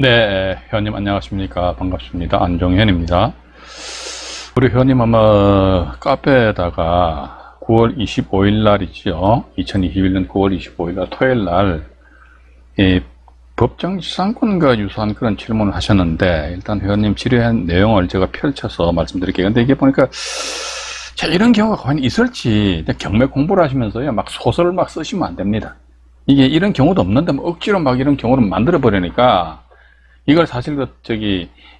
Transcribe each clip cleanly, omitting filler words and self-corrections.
네, 회원님 안녕하십니까. 반갑습니다. 안종현입니다. 우리 회원님 아마 카페에다가 9월 25일 날이죠. 2021년 9월 25일 날 토요일 날 법정지상권과 유사한 그런 질문을 하셨는데, 일단 회원님 질의한 내용을 제가 펼쳐서 말씀드릴게요. 근데 이게 보니까 이런 경우가 과연 있을지 경매 공부를 하시면서요, 막 소설을 막 쓰시면 안 됩니다. 이게 이런 경우도 없는데 뭐 억지로 막 이런 경우를 만들어 버리니까, 이걸 사실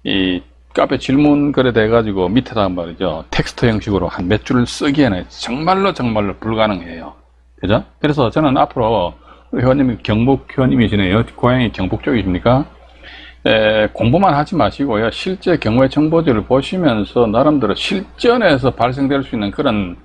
이 카페 질문글에 대 가지고 밑에다가 말이죠, 텍스트 형식으로 한 몇 줄을 쓰기에는 정말로 불가능해요. 그죠? 그래서 저는 앞으로 우리 회원님이 경북 회원님이시네요. 고향이 경북 쪽이십니까? 공부만 하지 마시고요, 실제 경우의 정보지를 보시면서 나름대로 실전에서 발생될 수 있는 그런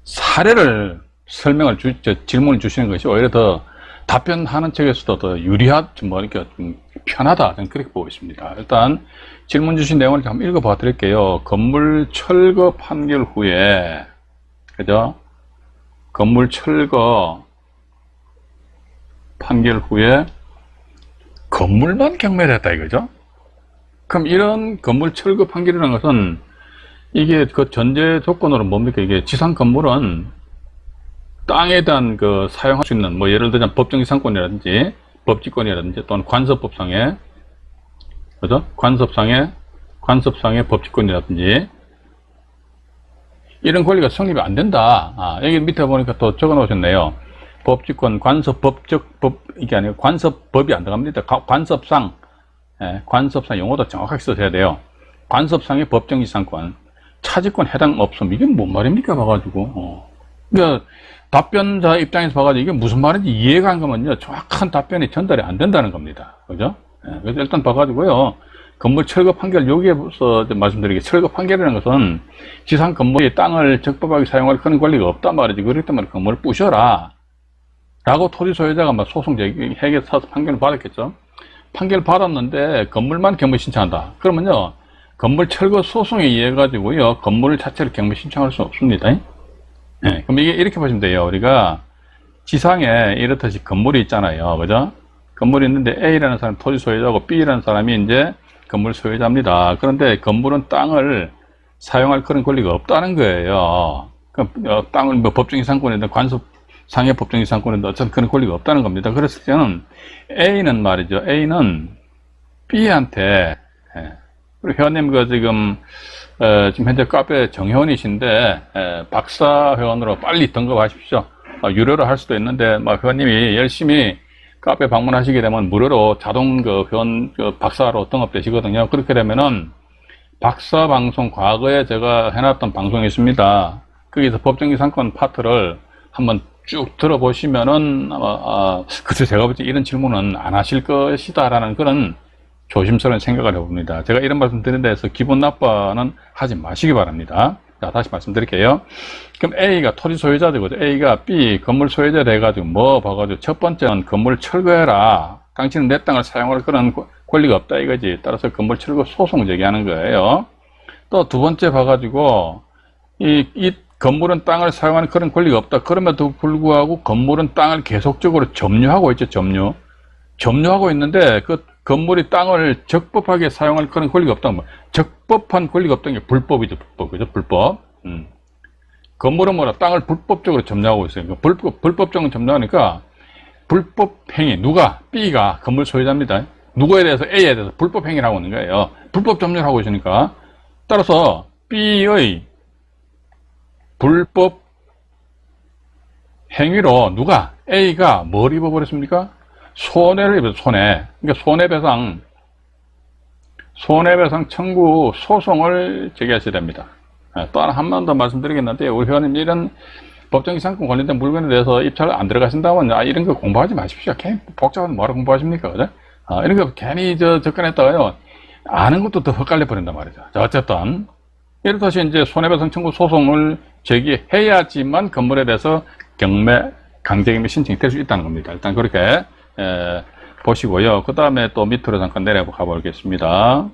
사례를 질문을 주시는 것이 오히려 더 답변하는 측에서도 더 이렇게 좀 편하다, 저는 그렇게 보고 있습니다. 일단 질문 주신 내용을 한번 읽어봐 드릴게요. 건물 철거 판결 후에, 그죠? 건물 철거 판결 후에 건물만 경매됐다 이거죠? 그럼 이런 건물 철거 판결이라는 것은, 이게 그 전제 조건으로 뭡니까? 이게 지상 건물은 땅에 대한 사용할 수 있는, 뭐 예를 들자면 법정지상권이라든지 법지권이라든지 또는 관습법상의, 그죠? 관습상의 법지권이라든지 이런 권리가 성립이 안 된다. 여기 밑에 보니까 또 적어 놓으셨네요. 법지권, 관습, 이게 아니고 관습법이 안 들어갑니다. 관습상, 관습상 용어도 정확하게 써야 돼요. 관습상의 법정지상권, 차지권 해당 없음. 이게 뭔 말입니까? 봐가지고. 그러니까 답변자 입장에서 봐가지고 이게 무슨 말인지 이해가 안 가면요, 정확한 답변이 전달이 안 된다는 겁니다. 그죠? 그래서 일단 봐가지고요, 건물 철거 판결, 여기에서 말씀드리게, 철거 판결이라는 것은 지상 건물이 땅을 적법하게 사용할 그런 권리가 없단 말이지. 그렇기 때문에 건물을 부셔라 라고 토지 소유자가 막 소송 해결 사서 판결을 받았겠죠. 판결을 받았는데 건물만 경매 신청한다. 그러면요, 건물 철거 소송에 의해 가지고요, 건물 자체를 경매 신청할 수 없습니다. 그럼 이게 이렇게 보시면 돼요. 우리가 지상에 이렇듯이 건물이 있잖아요. 그죠? 건물이 있는데 A라는 사람이 토지 소유자고 B라는 사람이 이제 건물 소유자입니다. 그런데 건물은 땅을 사용할 그런 권리가 없다는 거예요. 그럼 땅을 뭐 법정지상권이든 관습상의 법정지상권이든 어쨌든 그런 권리가 없다는 겁니다. 그래서 저는 A는 말이죠. A는 B한테, 우리 회원님 지금 현재 카페 정회원이신데, 박사 회원으로 빨리 등급하십시오. 유료로 할 수도 있는데, 회원님이 열심히 카페 방문하시게 되면 무료로 자동 회원 박사로 등급되시거든요. 그렇게 되면은 박사 방송, 과거에 제가 해놨던 방송이 있습니다. 거기서 법정지상권 파트를 한번 쭉 들어보시면은 글쎄, 제가 볼 때 이런 질문은 안 하실 것이다 라는 그런 조심스러운 생각을 해봅니다. 제가 이런 말씀 드린 데서 기분 나빠는 하지 마시기 바랍니다. 자, 다시 말씀드릴게요. 그럼 A가 토지 소유자 되고, A가 B 건물 소유자 돼가지고 뭐 봐가지고, 첫 번째는 건물 철거해라. 당신은 내 땅을 사용할 그런 권리가 없다 이거지. 따라서 건물 철거 소송 제기하는 거예요. 또 두 번째 봐가지고, 이 건물은 땅을 사용하는 그런 권리가 없다. 그럼에도 불구하고 건물은 땅을 계속적으로 점유하고 있죠. 점유하고 있는데 그 건물이 땅을 적법하게 사용할 그런 권리가 없다는 거예요. 적법한 권리가 없다는 게 불법이죠. 그죠? 불법. 건물은 땅을 불법적으로 점유하고 있어요. 불법적으로 점유하니까 불법 행위, 누가? B가 건물 소유자입니다. 누구에 대해서? A에 대해서 불법 행위를 하고 있는 거예요. 불법 점유를 하고 있으니까. 따라서 B의 불법 행위로 누가? A가 뭘 입어버렸습니까? 손해를 입어서 손해. 그러니까 손해배상 청구 소송을 제기하셔야 됩니다. 또 한 번 더 말씀드리겠는데, 우리 회원님 이런 법정지상권 관련된 물건에 대해서 입찰 안 들어가신다면 이런 거 공부하지 마십시오. 괜히 복잡한 뭐라 공부하십니까? 그죠? 이런 거 괜히 접근했다가요, 아는 것도 더 헷갈려 버린단 말이죠. 자, 어쨌든 이렇듯이 이제 손해배상 청구 소송을 제기해야지만 건물에 대해서 강제경매 신청이 될 수 있다는 겁니다. 일단 그렇게 보시고요. 그 다음에 또 밑으로 잠깐 내려가 보겠습니다.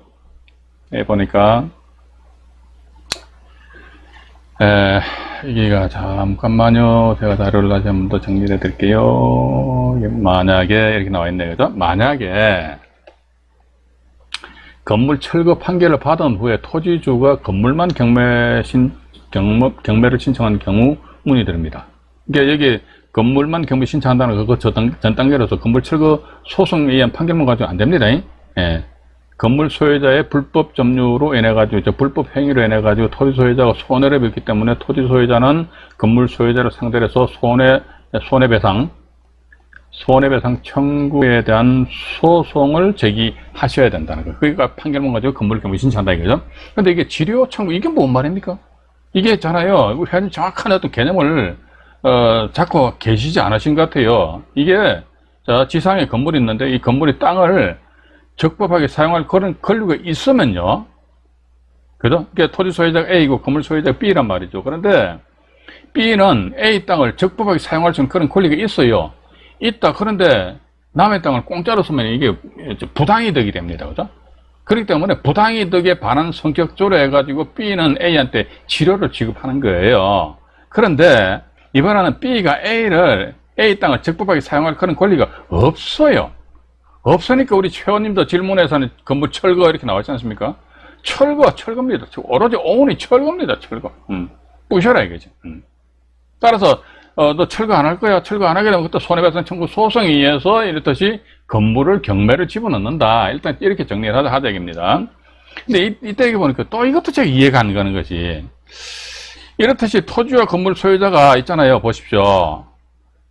보니까 여기가 잠깐만요. 제가 자료를 다시 한 번 더 정리해 드릴게요. 만약에 이렇게 나와 있네요. 그죠? 만약에 건물 철거 판결을 받은 후에 토지주가 건물만 경매를 신청한 경우 문의드립니다. 그러니까 여기 건물만 경매 신청한다는 거 전 단계로서 건물 철거 소송에 의한 판결만 가지고 안 됩니다. 예. 건물 소유자의 불법 점유로 인해 가지고 불법 행위로 인해 가지고 토지 소유자가 손해를 입었기 때문에 토지 소유자는 건물 소유자를 상대로 해서 손해배상 청구에 대한 소송을 제기하셔야 된다는 거예요. 그러니까 판결문 가지고 건물 경매 신청한다 이거죠. 근데 이게 지료 청구 이게 뭔 말입니까? 이게 있잖아요. 우리 회원님 정확한 어떤 개념을 자꾸 계시지 않으신 것 같아요. 이게 지상에 건물이 있는데 이 건물의 땅을 적법하게 사용할 그런 권리가 있으면요. 그죠? 그러니까 토지 소유자가 A이고 건물 소유자가 B란 말이죠. 그런데 B는 A 땅을 적법하게 사용할 수 있는 그런 권리가 있어요. 있다. 그런데 남의 땅을 공짜로 쓰면 이게 부당이득이 됩니다. 그죠? 그렇기 때문에 부당이득에 반한 성격조로 해가지고 B는 A한테 치료를 지급하는 거예요. 그런데 이번에는 B가 A 땅을 적법하게 사용할 그런 권리가 없어요. 없으니까 우리 회원님도 질문에서는 건물 철거 이렇게 나왔지 않습니까? 철거입니다. 오로지 only 철거입니다. 철거. 부셔라 이거지. 따라서 너 철거 안 할 거야. 철거 안 하게 되면 그때 손해배상 청구 소송에 의해서 이렇듯이 건물을 경매를 집어넣는다. 일단 이렇게 정리를 하자 얘기입니다. 근데 이때 보니까 또 이것도 제가 이해가 안 가는 것이, 이렇듯이 토지와 건물 소유자가 있잖아요. 보십시오.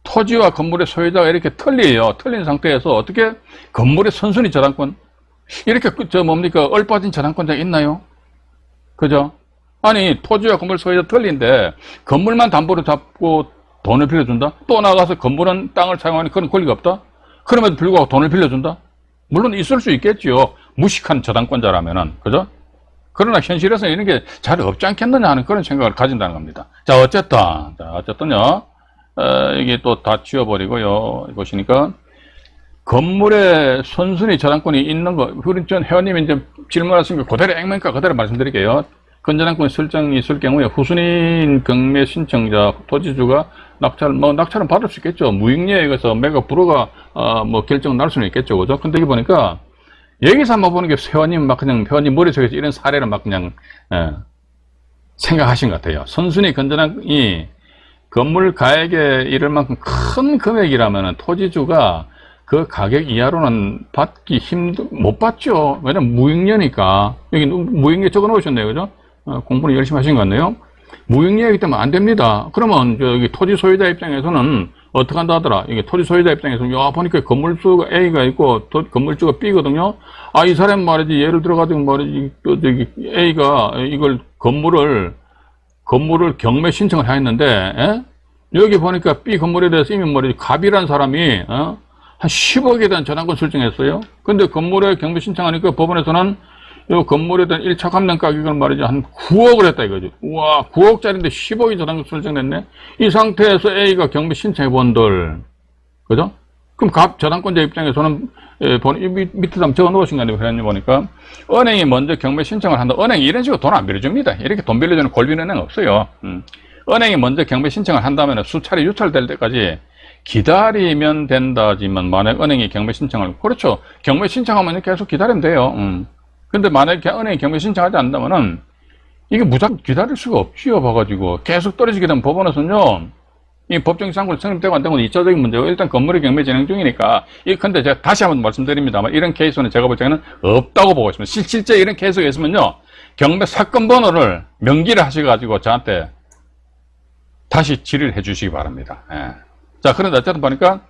토지와 건물의 소유자가 이렇게 틀린 상태에서 어떻게 건물의 선순위 저당권, 이렇게 얼빠진 저당권자가 있나요? 그죠? 아니, 토지와 건물 소유자 틀린데 건물만 담보로 잡고 돈을 빌려준다? 또 나가서 건물은 땅을 사용하는 그런 권리가 없다? 그럼에도 불구하고 돈을 빌려준다? 물론 있을 수 있겠지요. 무식한 저당권자라면은. 그죠? 그러나 현실에서 이런 게 잘 없지 않겠느냐 하는 그런 생각을 가진다는 겁니다. 자, 어쨌든요. 이게 또 다 지워버리고요. 보시니까 건물에 선순위 저당권이 있는 거, 우리 전 회원님이 이제 질문하신 거 그대로 액면가 그대로 말씀드릴게요. 건저당권이 설정이 있을 경우에 후순위 경매 신청자 토지주가 낙찰은 받을 수 있겠죠. 무익리에 의해서 매가 불허가 결정 날 수는 있겠죠. 그죠? 근데 여기 보니까 여기서 한번 보는 게 회원님 회원님 머릿속에서 이런 사례를 생각하신 것 같아요. 선순위 건저당이 건물 가액에 이를 만큼 큰 금액이라면 토지주가 그 가격 이하로는 못 받죠. 왜냐면 무익리니까. 여기 무익리 적어 놓으셨네요. 그죠? 공부는 열심히 하신 것 같네요. 무익리이기 때문에 안 됩니다. 그러면 여기 토지 소유자 입장에서는 어떻게 한다 하더라. 이게 토지 소유자 입장에서는 보니까 건물주가 A가 있고 건물주가 B거든요. 이 사람 말이지, 예를 들어가지고 말이지, A가 이걸 건물을 경매 신청을 했는데, 여기 보니까 B 건물에 대해서 이미 말이지, 갑이라는 사람이 한 10억에 대한 저당권 설정했어요. 근데 건물에 경매 신청하니까 법원에서는 이 건물에 대한 1차 감량 가격을 말이죠, 한 9억을 했다 이거죠. 우와, 9억짜리인데 10억이 저당권 설정됐네. 이 상태에서 A가 경매 신청해 본들, 그죠? 그럼 저당권자 입장에서는 밑에 한번 적어 놓으신 거 아니에요? 회원님 보니까 은행이 먼저 경매 신청을 한다. 은행이 이런 식으로 돈 안 빌려줍니다. 이렇게 돈 빌려주는 골비는 은행 없어요. 은행이 먼저 경매 신청을 한다면 수차례 유찰될 때까지 기다리면 된다지만, 만약 은행이 경매 신청을, 그렇죠, 경매 신청하면 계속 기다리면 돼요. 근데 만약에 은행이 경매 신청하지 않는다면은 이게 무작정 기다릴 수가 없지요. 봐가지고 계속 떨어지게 되면 법원에서는요, 이 법정 상고를 성립되고 안 되고 2차적인 문제고, 일단 건물의 경매 진행 중이니까. 근데 제가 다시 한번 말씀드립니다만, 이런 케이스는 제가 볼 때는 없다고 보고 있습니다. 실제 이런 케이스가 있으면요, 경매 사건 번호를 명기를 하셔가지고 저한테 다시 질의를 해 주시기 바랍니다. 자, 그런데 어쨌든 보니까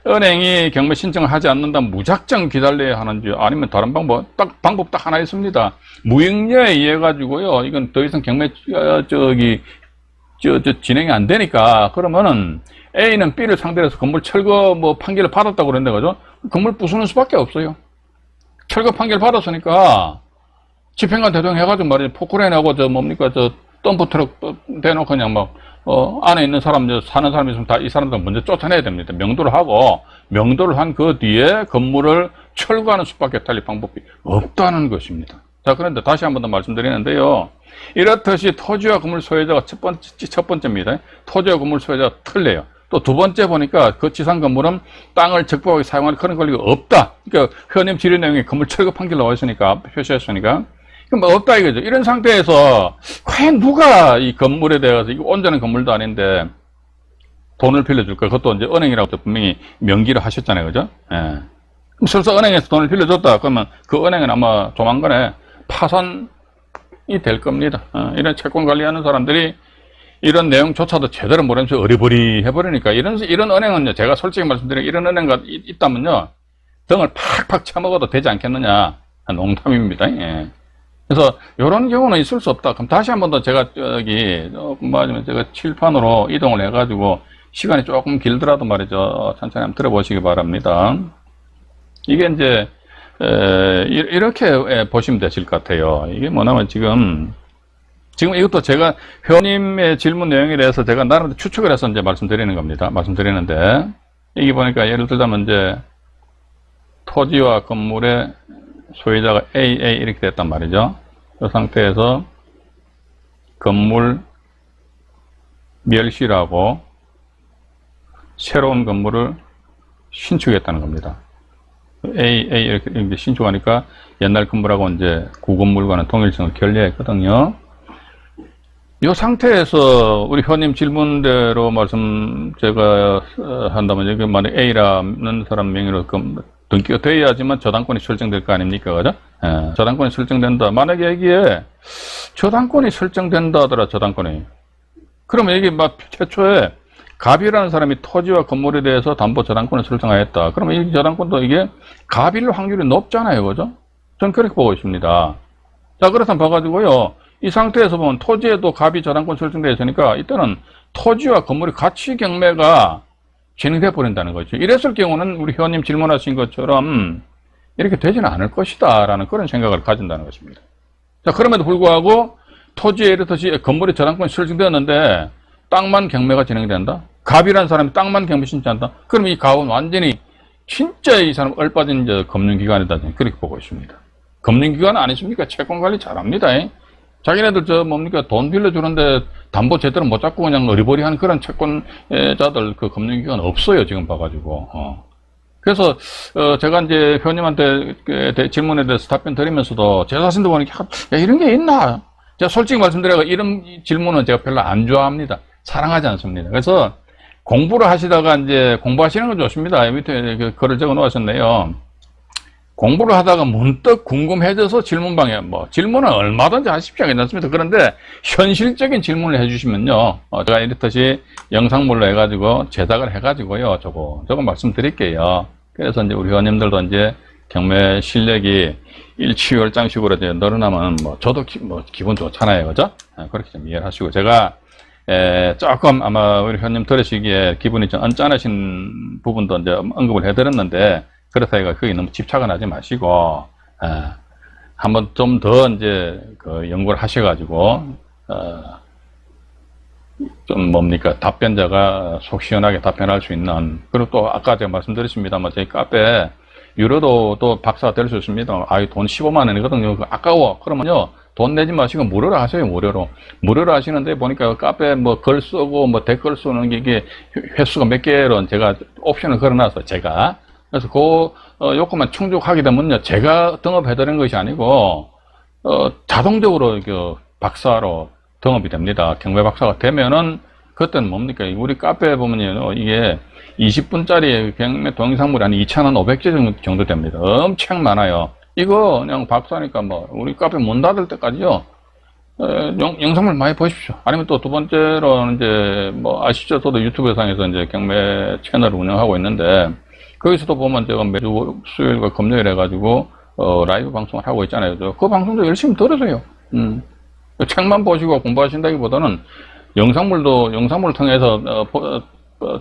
은행이 경매 신청을 하지 않는다면 무작정 기다려야 하는지, 아니면 다른 방법 딱 하나 있습니다. 무익리에 의해 가지고요, 이건 더 이상 경매 진행이 안 되니까, 그러면은 A는 B를 상대로 해서 건물 철거 판결을 받았다고 그랬는데, 그죠? 건물 부수는 수밖에 없어요. 철거 판결 받았으니까 집행관 대동해가지고 말이죠, 포크레인하고 덤프 트럭 대놓고 그냥 안에 있는 사람, 사는 사람이 있으면 다 이 사람들 먼저 쫓아내야 됩니다. 명도를 한 그 뒤에 건물을 철거하는 수밖에 달리 방법이 없다는 것입니다. 자, 그런데 다시 한 번 더 말씀드리는데요. 이렇듯이 토지와 건물 소유자가 첫 번째입니다. 토지와 건물 소유자가 틀려요. 또 두 번째 보니까 그 지상 건물은 땅을 적법하게 사용하는 그런 권리가 없다. 그러니까 현임 질의 내용에 건물 철거 판결 나와 있으니까, 표시했으니까. 그럼 뭐 없다 이거죠. 이런 상태에서 과연 누가 이 건물에 대해서 이거 온전한 건물도 아닌데 돈을 빌려줄까? 그것도 이제 은행이라고 분명히 명기를 하셨잖아요. 그죠? 예. 그럼 설사 은행에서 돈을 빌려줬다. 그러면 그 은행은 아마 조만간에 파산이 될 겁니다. 이런 채권 관리하는 사람들이 이런 내용조차도 제대로 모르면서 어리버리 해버리니까 이런 은행은요, 제가 솔직히 말씀드리면 이런 은행가 있다면요, 등을 팍팍 쳐먹어도 되지 않겠느냐. 농담입니다. 예. 그래서 이런 경우는 있을 수 없다. 그럼 다시 한 번 더 제가 맞으면 제가 칠판으로 이동을 해가지고 시간이 조금 길더라도 말이죠, 천천히 한번 들어보시기 바랍니다. 이게 이제 이렇게 보시면 되실 것 같아요. 이게 뭐냐면 지금 이것도 제가 회원님의 질문 내용에 대해서 제가 나름대로 추측을 해서 이제 말씀드리는 겁니다. 말씀드리는데, 여기 보니까 예를 들자면 이제 토지와 건물의 소유자가 AA 이렇게 됐단 말이죠. 그 상태에서 건물 멸실하고 새로운 건물을 신축했다는 겁니다. AA 이렇게 신축하니까 옛날 건물하고 이제 구건물과는 통일성을 결례했거든요. 이 상태에서 우리 회원님 질문대로 제가 한다면 여기 만약 A라는 사람 명의로 등기가 돼야지만 저당권이 설정될 거 아닙니까? 그죠? 예, 저당권이 설정된다. 만약에 여기에 저당권이 설정된다 하더라, 저당권이. 그러면 여기 막 최초에 갑이라는 사람이 토지와 건물에 대해서 담보 저당권을 설정하였다. 그러면 이 저당권도 이게 갑일 확률이 높잖아요. 그죠? 전 그렇게 보고 있습니다. 자, 그렇다면 봐가지고요, 이 상태에서 보면 토지에도 갑이 저당권 설정되어 있으니까 이때는 토지와 건물의 가치 경매가 진행돼 버린다는 거죠. 이랬을 경우는 우리 회원님 질문하신 것처럼 이렇게 되지는 않을 것이다 라는 그런 생각을 가진다는 것입니다. 자, 그럼에도 불구하고 토지에 이렇듯이 건물의 저당권이 설정되었는데 땅만 경매가 진행된다? 갑이라는 사람이 땅만 경매 신청한다? 그럼 이 갑은 완전히 진짜 이 사람 얼빠진 금융기관이다, 그렇게 보고 있습니다. 금융기관 아니십니까? 채권관리 잘합니다. 자기네들 돈 빌려주는데 담보 제대로 못 잡고 그냥 어리버리 하는 그런 채권자들 그 금융기관 없어요, 지금 봐가지고. 그래서 제가 이제 회원님한테 질문에 대해서 답변 드리면서도 제 자신도 보니까 야, 이런 게 있나? 제가 솔직히 말씀드려서 이런 질문은 제가 별로 안 좋아합니다. 사랑하지 않습니다. 그래서 공부를 하시다가 이제 공부하시는 건 좋습니다. 밑에 글을 적어 놓으셨네요. 공부를 하다가 문득 궁금해져서 질문방에 질문은 얼마든지 하십시오. 괜찮습니다. 그런데 현실적인 질문을 해주시면요, 제가 이렇듯이 영상물로 해가지고 제작을 해가지고요, 저거 말씀드릴게요. 그래서 이제 우리 회원님들도 이제 경매 실력이 일취월장식으로 이제 늘어나면 저도 기분 좋잖아요. 그죠? 그렇게 좀 이해를 하시고, 제가 조금 아마 우리 회원님 들으시기에 기분이 좀 언짢으신 부분도 이제 언급을 해드렸는데, 그렇다 해가 거기 너무 집착은 하지 마시고, 한번 좀 더 이제 연구를 하셔가지고, 좀 답변자가 속 시원하게 답변할 수 있는, 그리고 또 아까 제가 말씀드렸습니다만, 저희 카페, 유료도 또 박사가 될 수 있습니다. 돈 15만 원이거든요. 아까워. 그러면요, 돈 내지 마시고 무료로 하세요, 무료로. 무료로 하시는데 보니까 카페 글 쓰고 댓글 쓰는 게 이게 횟수가 몇 개로 제가 옵션을 걸어놨어요, 제가. 그래서 요것만 충족하게 되면요, 제가 등업해드리는 것이 아니고, 자동적으로 박사로 등업이 됩니다. 경매 박사가 되면은, 그때는 뭡니까? 우리 카페에 보면요, 이게 20분짜리 경매 동영상물이 한 2,500개 정도 됩니다. 엄청 많아요. 이거 그냥 박사니까 우리 카페 문 닫을 때까지요, 영상물 많이 보십시오. 아니면 또 두 번째로는 이제, 아시죠? 저도 유튜브 상에서 이제 경매 채널을 운영하고 있는데, 거기서도 보면 제가 매주 수요일과 금요일 해가지고, 라이브 방송을 하고 있잖아요. 그 방송도 열심히 들으세요. 책만 보시고 공부하신다기보다는 영상물을 통해서,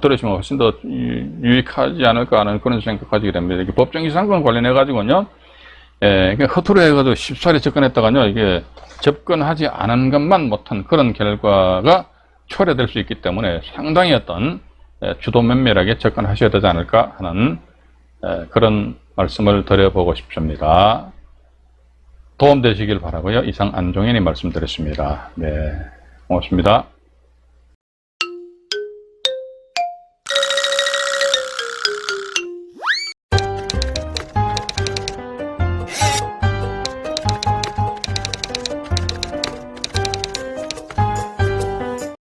들으시면 훨씬 더 유익하지 않을까 하는 그런 생각 가지게 됩니다. 이게 법정이상권 관련해가지고는요, 허투루 해가지고 쉽사리 접근했다가요, 이게 접근하지 않은 것만 못한 그런 결과가 초래될 수 있기 때문에 상당히 주도 면밀하게 접근하셔야 되지 않을까 하는 그런 말씀을 드려보고 싶습니다. 도움되시길 바라고요. 이상 안종현이 말씀드렸습니다. 네, 고맙습니다.